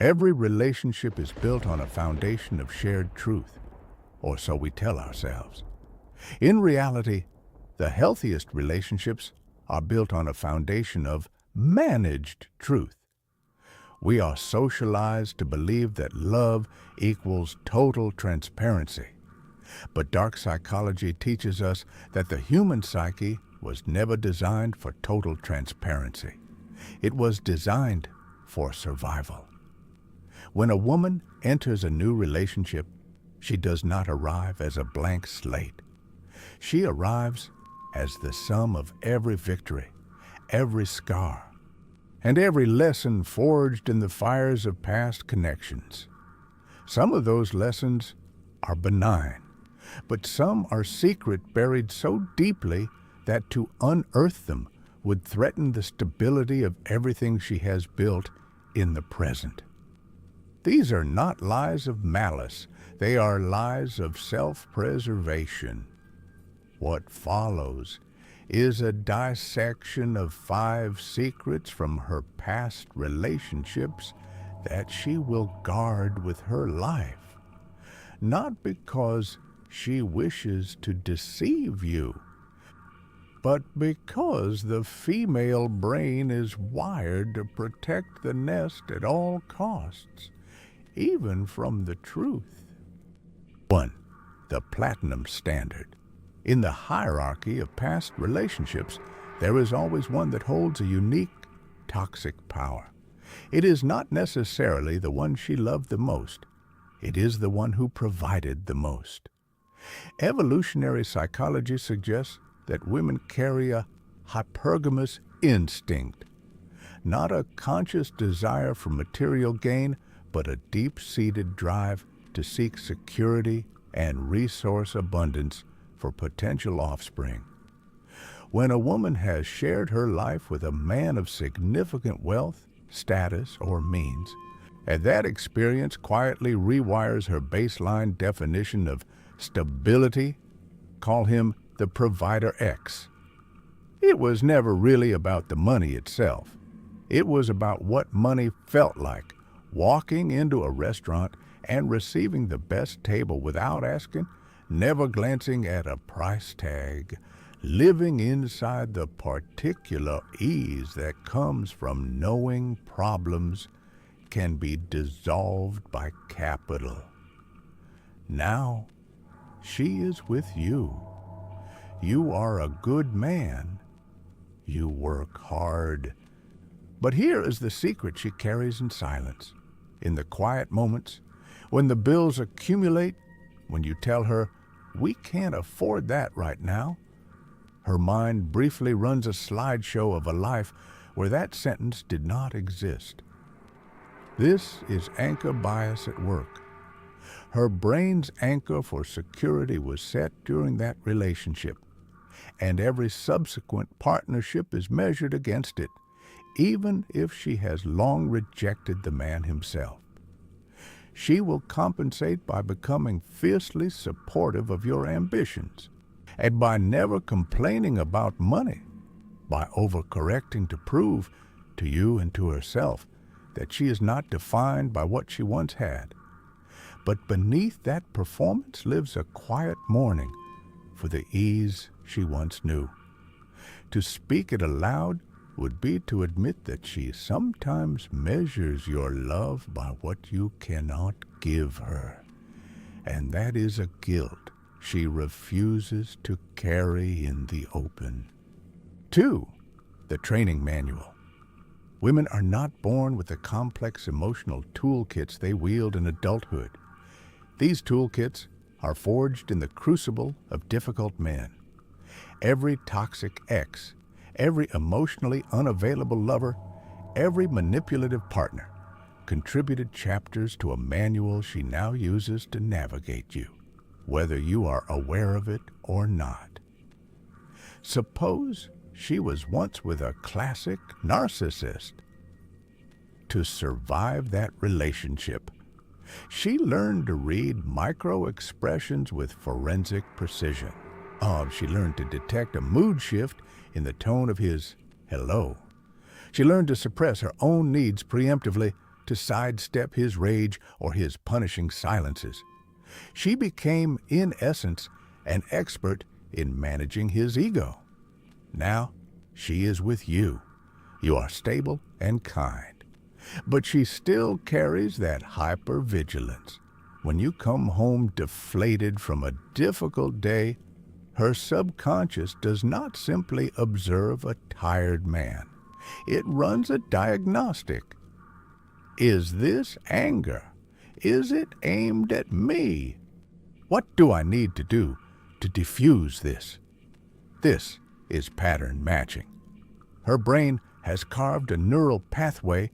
Every relationship is built on a foundation of shared truth, or so we tell ourselves. In reality, the healthiest relationships are built on a foundation of managed truth. We are socialized to believe that love equals total transparency. But dark psychology teaches us that the human psyche was never designed for total transparency. It was designed for survival. When a woman enters a new relationship, she does not arrive as a blank slate. She arrives as the sum of every victory, every scar, and every lesson forged in the fires of past connections. Some of those lessons are benign, but some are secret, buried so deeply that to unearth them would threaten the stability of everything she has built in the present. These are not lies of malice. They are lies of self-preservation. What follows is a dissection of 5 secrets from her past relationships that she will guard with her life. Not because she wishes to deceive you, but because the female brain is wired to protect the nest at all costs, even from the truth. 1. The platinum standard. In the hierarchy of past relationships, there is always one that holds a unique, toxic power. It is not necessarily the one she loved the most. It is the one who provided the most. Evolutionary psychology suggests that women carry a hypergamous instinct, not a conscious desire for material gain, but a deep-seated drive to seek security and resource abundance for potential offspring. When a woman has shared her life with a man of significant wealth, status, or means, and that experience quietly rewires her baseline definition of stability, call him the Provider X. It was never really about the money itself. It was about what money felt like, walking into a restaurant and receiving the best table without asking, never glancing at a price tag, living inside the particular ease that comes from knowing problems can be dissolved by capital. Now, she is with you. You are a good man. You work hard. But here is the secret she carries in silence. In the quiet moments, when the bills accumulate, when you tell her, "We can't afford that right now," her mind briefly runs a slideshow of a life where that sentence did not exist. This is anchor bias at work. Her brain's anchor for security was set during that relationship, and every subsequent partnership is measured against it, even if she has long rejected the man himself. She will compensate by becoming fiercely supportive of your ambitions, and by never complaining about money, by overcorrecting to prove to you and to herself that she is not defined by what she once had. But beneath that performance lives a quiet mourning for the ease she once knew. To speak it aloud would be to admit that she sometimes measures your love by what you cannot give her, and that is a guilt she refuses to carry in the open. 2. The training manual. Women are not born with the complex emotional toolkits they wield in adulthood. These toolkits are forged in the crucible of difficult men. Every toxic ex, every emotionally unavailable lover, every manipulative partner contributed chapters to a manual she now uses to navigate you, whether you are aware of it or not. Suppose she was once with a classic narcissist. To survive that relationship, she learned to read micro-expressions with forensic precision. She learned to detect a mood shift in the tone of his hello. She learned to suppress her own needs preemptively to sidestep his rage or his punishing silences. She became, in essence, an expert in managing his ego. Now, she is with you. You are stable and kind. But she still carries that hypervigilance. When you come home deflated from a difficult day, her subconscious does not simply observe a tired man. It runs a diagnostic. Is this anger? Is it aimed at me? What do I need to do to diffuse this? This is pattern matching. Her brain has carved a neural pathway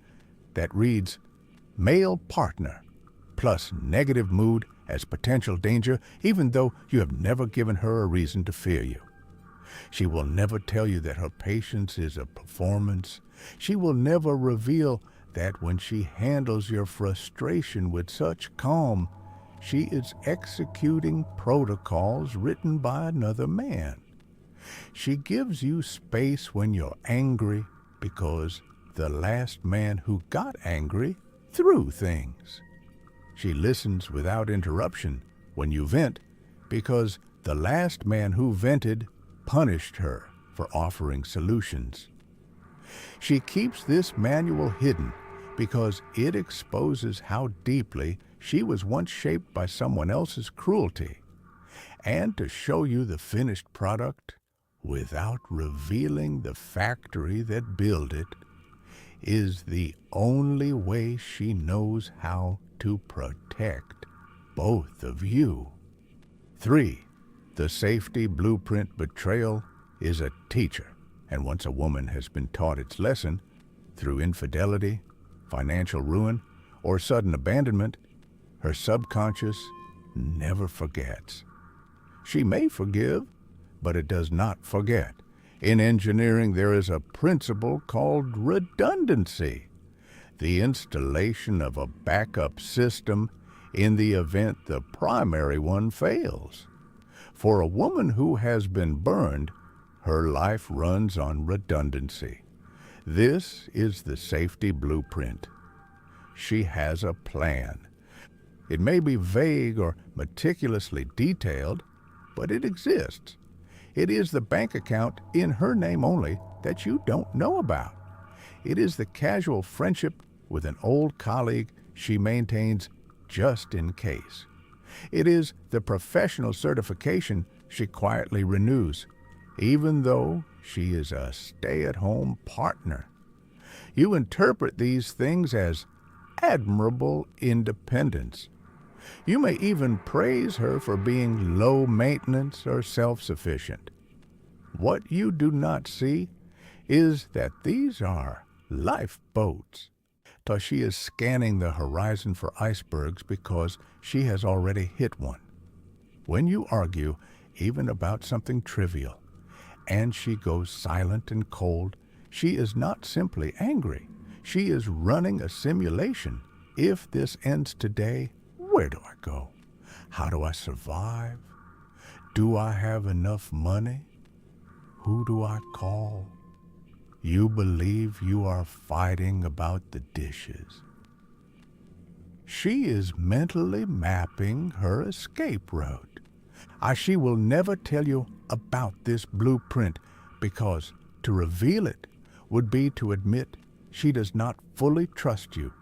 that reads male partner plus negative mood as potential danger, even though you have never given her a reason to fear you. She will never tell you that her patience is a performance. She will never reveal that when she handles your frustration with such calm, she is executing protocols written by another man. She gives you space when you're angry because the last man who got angry threw things. She listens without interruption when you vent because the last man who vented punished her for offering solutions. She keeps this manual hidden because it exposes how deeply she was once shaped by someone else's cruelty, and to show you the finished product without revealing the factory that built it is the only way she knows how to protect both of you. 3. The safety blueprint betrayal is a teacher, and once a woman has been taught its lesson through infidelity, financial ruin, or sudden abandonment, her subconscious never forgets. She may forgive, but it does not forget. In engineering, there is a principle called redundancy, the installation of a backup system in the event the primary one fails. For a woman who has been burned, her life runs on redundancy. This is the safety blueprint. She has a plan. It may be vague or meticulously detailed, but it exists. It is the bank account in her name only that you don't know about. It is the casual friendship with an old colleague she maintains just in case. It is the professional certification she quietly renews, even though she is a stay-at-home partner. You interpret these things as admirable independence. You may even praise her for being low maintenance or self-sufficient. What you do not see is that these are lifeboats. So she is scanning the horizon for icebergs because she has already hit one. When you argue, even about something trivial, and she goes silent and cold, she is not simply angry. She is running a simulation. If this ends today, where do I go? How do I survive? Do I have enough money? Who do I call? You believe you are fighting about the dishes. She is mentally mapping her escape route. She will never tell you about this blueprint because to reveal it would be to admit she does not fully trust you.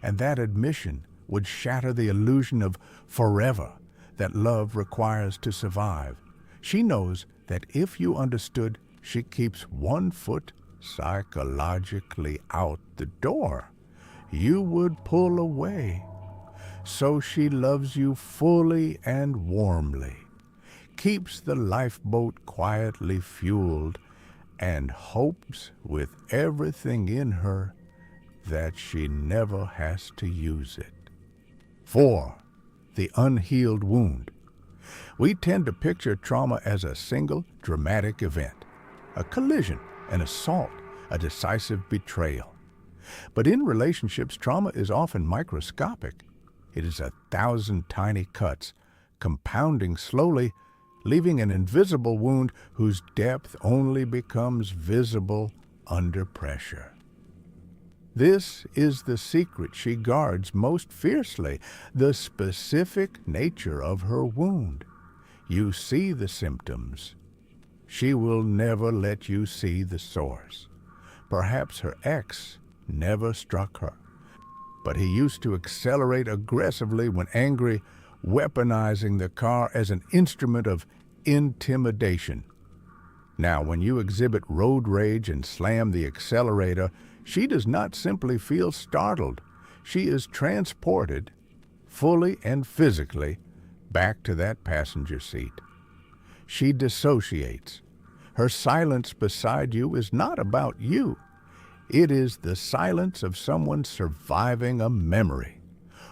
And that admission would shatter the illusion of forever that love requires to survive. She knows that if you understood, she keeps one foot psychologically out the door. You would pull away. So she loves you fully and warmly, keeps the lifeboat quietly fueled, and hopes with everything in her that she never has to use it. 4. The unhealed wound. We tend to picture trauma as a single dramatic event, a collision, an assault, a decisive betrayal. But in relationships, trauma is often microscopic. It is 1,000 tiny cuts, compounding slowly, leaving an invisible wound whose depth only becomes visible under pressure. This is the secret she guards most fiercely, the specific nature of her wound. You see the symptoms. She will never let you see the source. Perhaps her ex never struck her, but he used to accelerate aggressively when angry, weaponizing the car as an instrument of intimidation. Now, when you exhibit road rage and slam the accelerator, she does not simply feel startled. She is transported, fully and physically, back to that passenger seat. She dissociates. Her silence beside you is not about you. It is the silence of someone surviving a memory.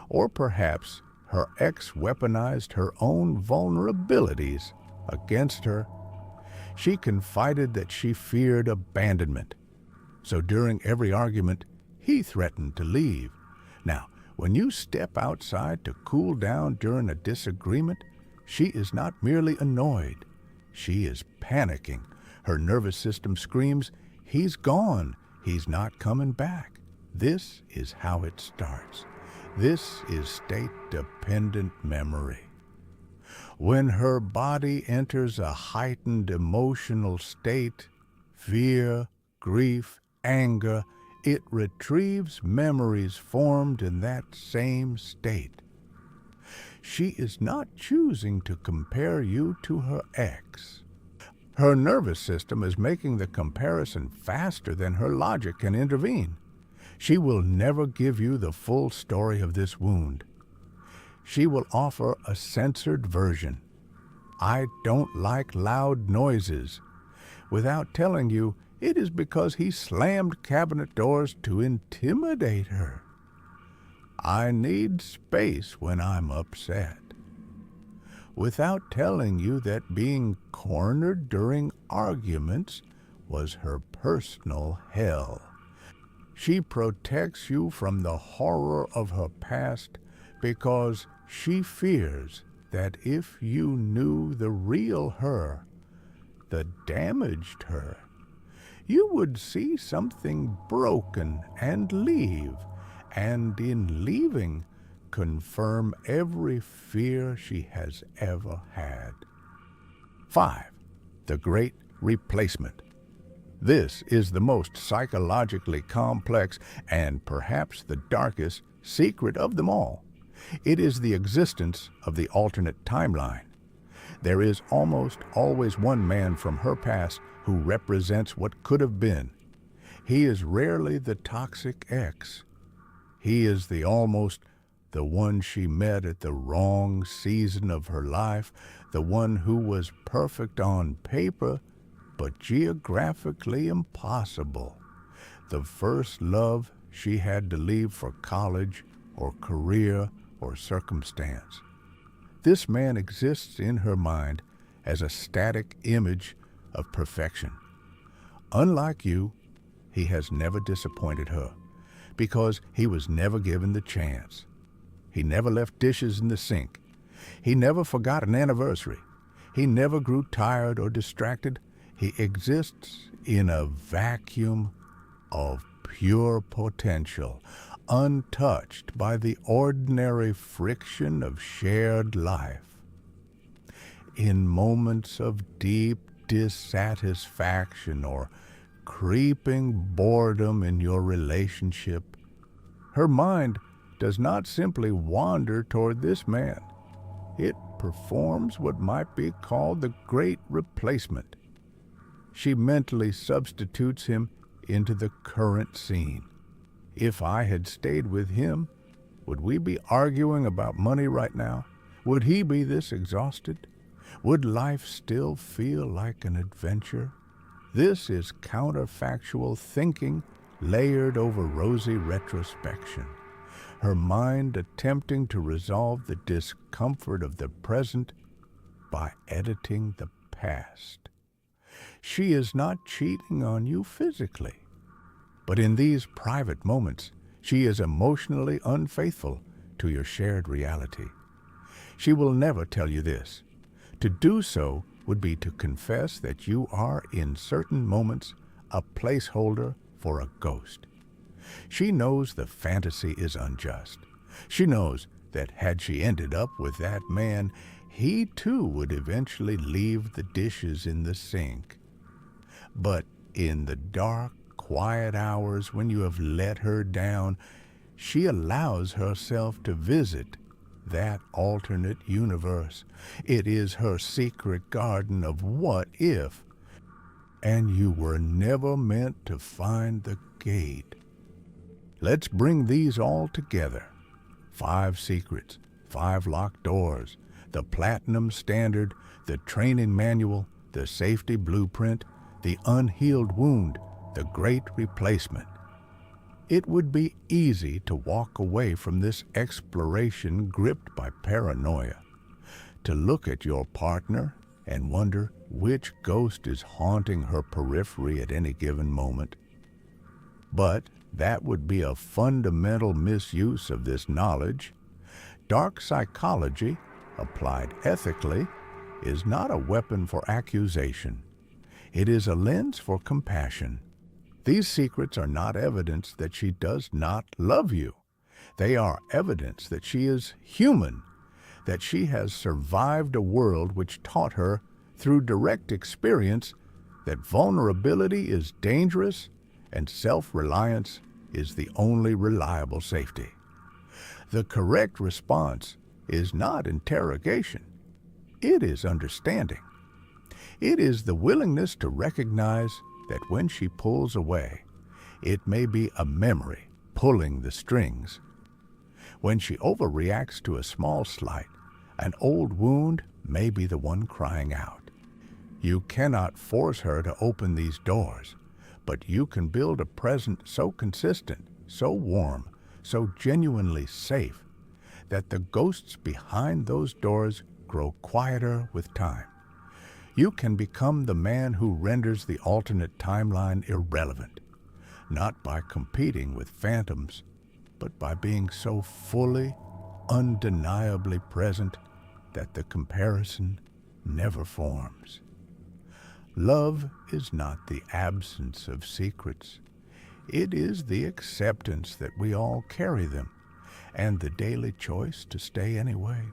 Or perhaps her ex weaponized her own vulnerabilities against her. She confided that she feared abandonment. So during every argument, he threatened to leave. Now, when you step outside to cool down during a disagreement, she is not merely annoyed. She is panicking. Her nervous system screams, "He's gone. He's not coming back." This is how it starts. This is state-dependent memory. When her body enters a heightened emotional state, fear, grief, anger, it retrieves memories formed in that same state. She is not choosing to compare you to her ex. Her nervous system is making the comparison faster than her logic can intervene. She will never give you the full story of this wound. She will offer a censored version. "I don't like loud noises," without telling you it is because he slammed cabinet doors to intimidate her. "I need space when I'm upset," without telling you that being cornered during arguments was her personal hell. She protects you from the horror of her past because she fears that if you knew the real her, the damaged her, you would see something broken and leave, and in leaving, confirm every fear she has ever had. 5. The Great Replacement. This is the most psychologically complex and perhaps the darkest secret of them all. It is the existence of the alternate timeline. There is almost always one man from her past who represents what could have been. He is rarely the toxic ex. He is the one she met at the wrong season of her life, the one who was perfect on paper, but geographically impossible. The first love she had to leave for college or career or circumstance. This man exists in her mind as a static image of perfection. Unlike you, he has never disappointed her because he was never given the chance. He never left dishes in the sink. He never forgot an anniversary. He never grew tired or distracted. He exists in a vacuum of pure potential, untouched by the ordinary friction of shared life. In moments of deep dissatisfaction or creeping boredom in your relationship, her mind does not simply wander toward this man. It performs what might be called the Great Replacement. She mentally substitutes him into the current scene. If I had stayed with him, would we be arguing about money right now? Would he be this exhausted? Would life still feel like an adventure? This is counterfactual thinking layered over rosy retrospection. Her mind attempting to resolve the discomfort of the present by editing the past. She is not cheating on you physically, but in these private moments, she is emotionally unfaithful to your shared reality. She will never tell you this. To do so would be to confess that you are, in certain moments, a placeholder for a ghost. She knows the fantasy is unjust. She knows that had she ended up with that man, he too would eventually leave the dishes in the sink. But in the dark, quiet hours when you have let her down, she allows herself to visit that alternate universe. It is her secret garden of what if, and you were never meant to find the gate. Let's bring these all together. 5 secrets, 5 locked doors, the platinum standard, the training manual, the safety blueprint, the unhealed wound, the great replacement. It would be easy to walk away from this exploration gripped by paranoia, to look at your partner and wonder which ghost is haunting her periphery at any given moment. But that would be a fundamental misuse of this knowledge. Dark psychology, applied ethically, is not a weapon for accusation. It is a lens for compassion. These secrets are not evidence that she does not love you. They are evidence that she is human, that she has survived a world which taught her through direct experience that vulnerability is dangerous and self-reliance is the only reliable safety. The correct response is not interrogation. It is understanding. It is the willingness to recognize that when she pulls away, it may be a memory pulling the strings. When she overreacts to a small slight, an old wound may be the one crying out. You cannot force her to open these doors, but you can build a present so consistent, so warm, so genuinely safe, that the ghosts behind those doors grow quieter with time. You can become the man who renders the alternate timeline irrelevant, not by competing with phantoms, but by being so fully, undeniably present that the comparison never forms. Love is not the absence of secrets. It is the acceptance that we all carry them, and the daily choice to stay anyway.